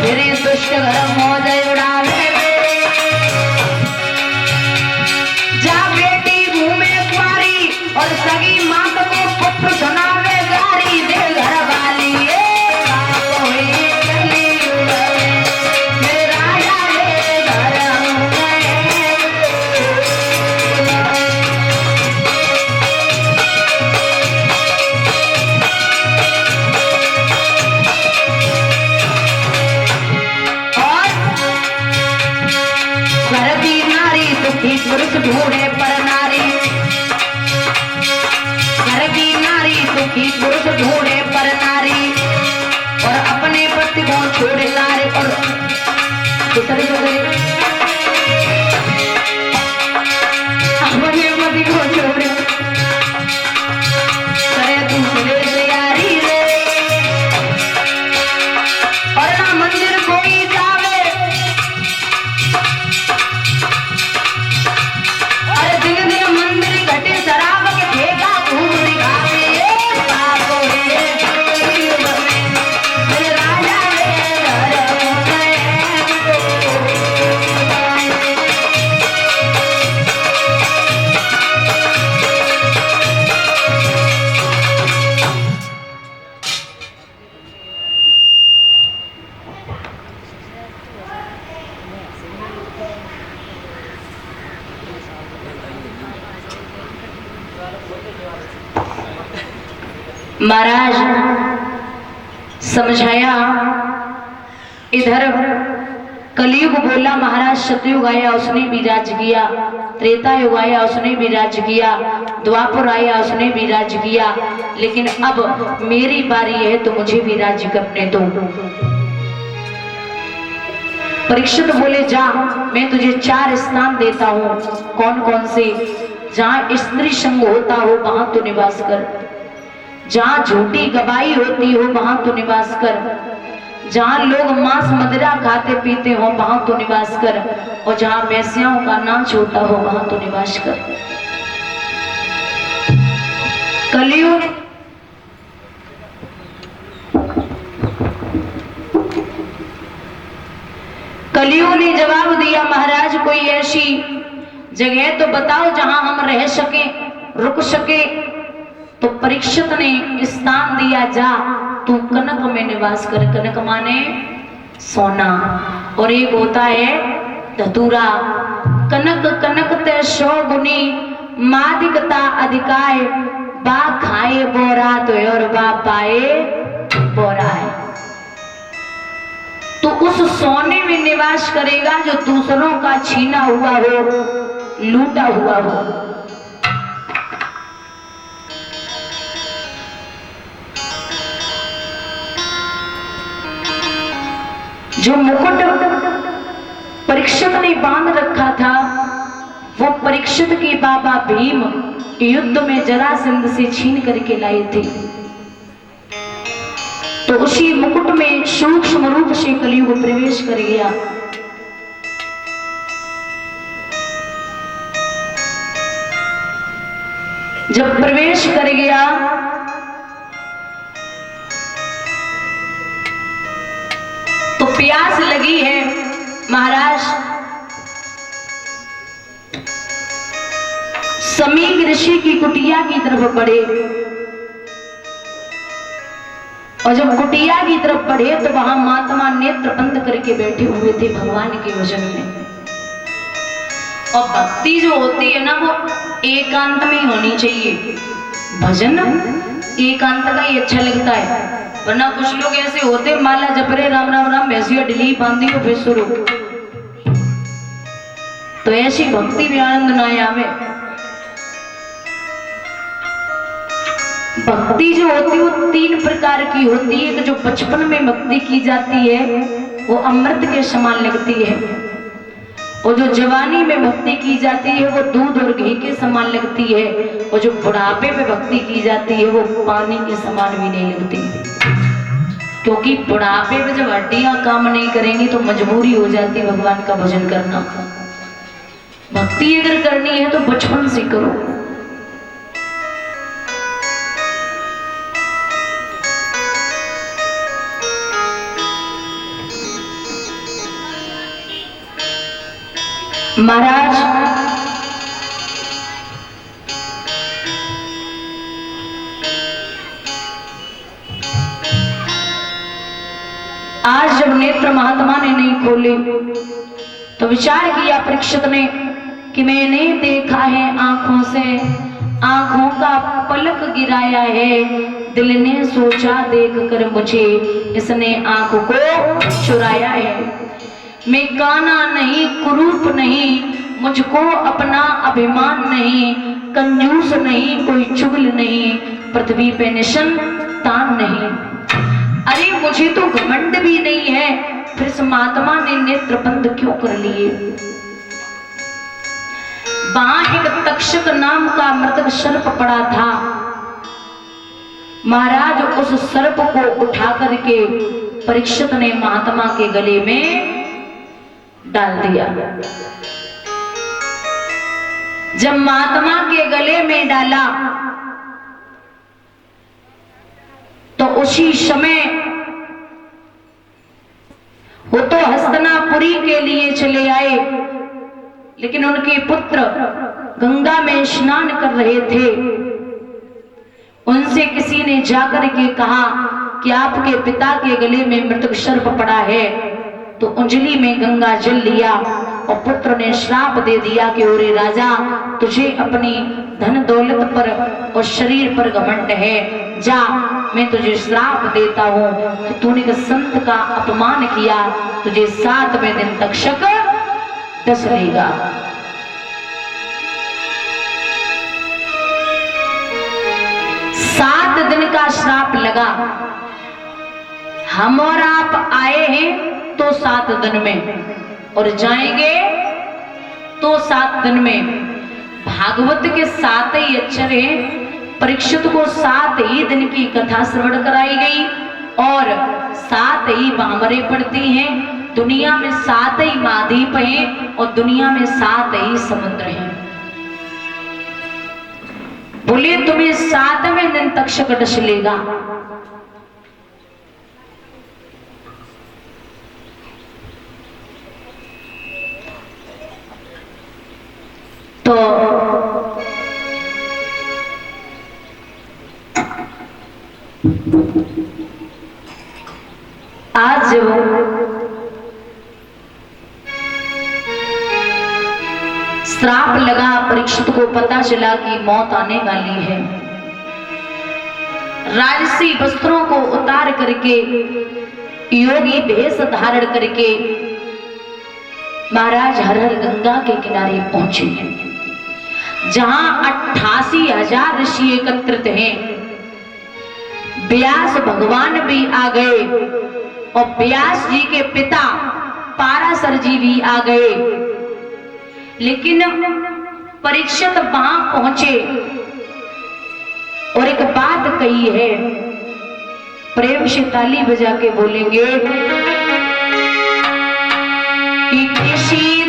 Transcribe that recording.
तेरे दुष्ट घर मौज उड़ावे जा बेटी मुंह में कुआरी और सगी मात को पुत्र सुनावे गारी दे घर वाली पुरुष ढूंढे पर नारी घर की नारी सुखी पुरुष ढूंढे पर नारी और अपने पति को छोड़े नारी और दूसरे अपने पति को छोड़े करे दूसरे तैयारी रे और ना मंदिर कोई जावे दिन दिन मंदिर घटे शराब के ठेका घूम दिखावे बाबो रे मेरे राजा रे महाराज समझाया इधर कलयुग बोला महाराज सतयुग आया उसने भी राज किया, त्रेता युग आया उसने भी राज किया, द्वापर आया उसने भी राज किया, लेकिन अब मेरी बारी है तो मुझे भी राज करने दो। परीक्षित बोले जा मैं तुझे 4 स्थान देता हूँ। कौन कौन से? जहाँ स्त्री संग होता हो वहां तो निवास कर, जहाँ झूठी गवाही होती हो वहां तो निवास कर, जहाँ लोग मांस मदिरा खाते पीते हो वहां तो निवास कर, और जहाँ वेश्याओं का नाच होता हो वहां तो निवास कर। कलयुग कलयुग ने जवाब दिया महाराज कोई ऐसी जगह तो बताओ जहां हम रह सके, रुक सके। तो परीक्षित ने स्थान दिया जा तू कनक में निवास कर। कनक माने सोना, और एक होता है धतूरा। कनक कनक ते 100 गुनी मादिकता अधिकाय, बा खाए बोरा तो और बा पाए बोरा है। तो उस सोने में निवास करेगा जो दूसरों का छीना हुआ हो, लूटा हुआ हो। जो मुकुट परीक्षित ने बांध रखा था वो परीक्षित के बाबा भीम युद्ध में जरासंध से छीन करके लाए थे। तो उसी मुकुट में सूक्ष्म रूप से कलयुग प्रवेश कर गया। जब प्रवेश कर गया तो प्यास लगी है महाराज। समीक ऋषि की कुटिया की तरफ बढ़े, और जब कुटिया की तरफ बढ़े तो वहां महात्मा नेत्र बंद करके बैठे हुए थे भगवान के भजन में। और भक्ति जो होती है ना वो एकांत में होनी चाहिए। भजन एकांत का ही अच्छा लगता है, वरना कुछ लोग ऐसे होते माला जप रहे राम राम राम भैंसिया ढिली बांधी हो फिर शुरू। तो ऐसी भक्ति में आनंद ना आवे। भक्ति जो होती है वो 3 प्रकार की होती है। जो बचपन में भक्ति की जाती है वो अमृत के समान लगती है, और जो जवानी में भक्ति की जाती है वो दूध और घी के समान लगती है, और जो बुढ़ापे में भक्ति की जाती है वो पानी के समान भी नहीं लगती। क्योंकि बुढ़ापे में जब हड्डियां काम नहीं करेंगी तो मजबूरी हो जाती है भगवान का भजन करना। भक्ति अगर करनी है तो बचपन से करो। महाराज आज जब नेत्र महात्मा ने नहीं खोले तो विचार किया परीक्षित ने कि मैंने देखा है आंखों से, आंखों का पलक गिराया है, दिल ने सोचा देखकर मुझे इसने आंख को चुराया है। मैं काना नहीं, कुरूप नहीं, मुझको अपना अभिमान नहीं, कंजूस नहीं, कोई चुगल नहीं, पृथ्वी पे निशंतान नहीं। अरे मुझे तो घमंड भी नहीं है, फिर इस महात्मा ने नेत्र बंद क्यों कर लिए? वहां एक तक्षक नाम का मृतक सर्प पड़ा था। महाराज उस सर्प को उठा करके परीक्षित ने महात्मा के गले में डाल दिया। जब महात्मा के गले में डाला तो उसी समय वो तो हस्तिनापुरी के लिए चले आए, लेकिन उनके पुत्र गंगा में स्नान कर रहे थे। उनसे किसी ने जाकर के कहा कि आपके पिता के गले में मृतक सर्प पड़ा है, तो अंजलि में गंगा जल लिया और पुत्र ने श्राप दे दिया कि ओरे राजा, तुझे अपनी धन दौलत पर और शरीर पर घमंड है, जा मैं तुझे श्राप देता हूं कि तूने एक संत का अपमान किया, तुझे 7वें दिन तक्षक डस लेगा। सात दिन का श्राप लगा। हम और आप आए हैं तो 7 दिन में और जाएंगे तो 7 दिन में। भागवत के 7 ही अक्षर हैं। परीक्षित को 7 ही दिन की कथा श्रवण कराई गई और 7 ही बामरे पड़ती हैं। दुनिया में 7 ही महाद्वीप हैं और दुनिया में 7 ही समुद्र हैं। बोले तुम्हें 7वें दिन तक्षक डस लेगा। तो आज श्राप लगा, परीक्षित को पता चला कि मौत आने वाली है। राजसी वस्त्रों को उतार करके योगी भेष धारण करके महाराज हर हर गंगा के किनारे पहुंचे, जहां 88,000 ऋषि एकत्रित हैं। व्यास भगवान भी आ गए और व्यास जी के पिता पाराशर जी भी आ गए, लेकिन परीक्षित वहां पहुंचे और एक बात कही है, प्रेम से ताली बजा के बोलेंगे कि किसी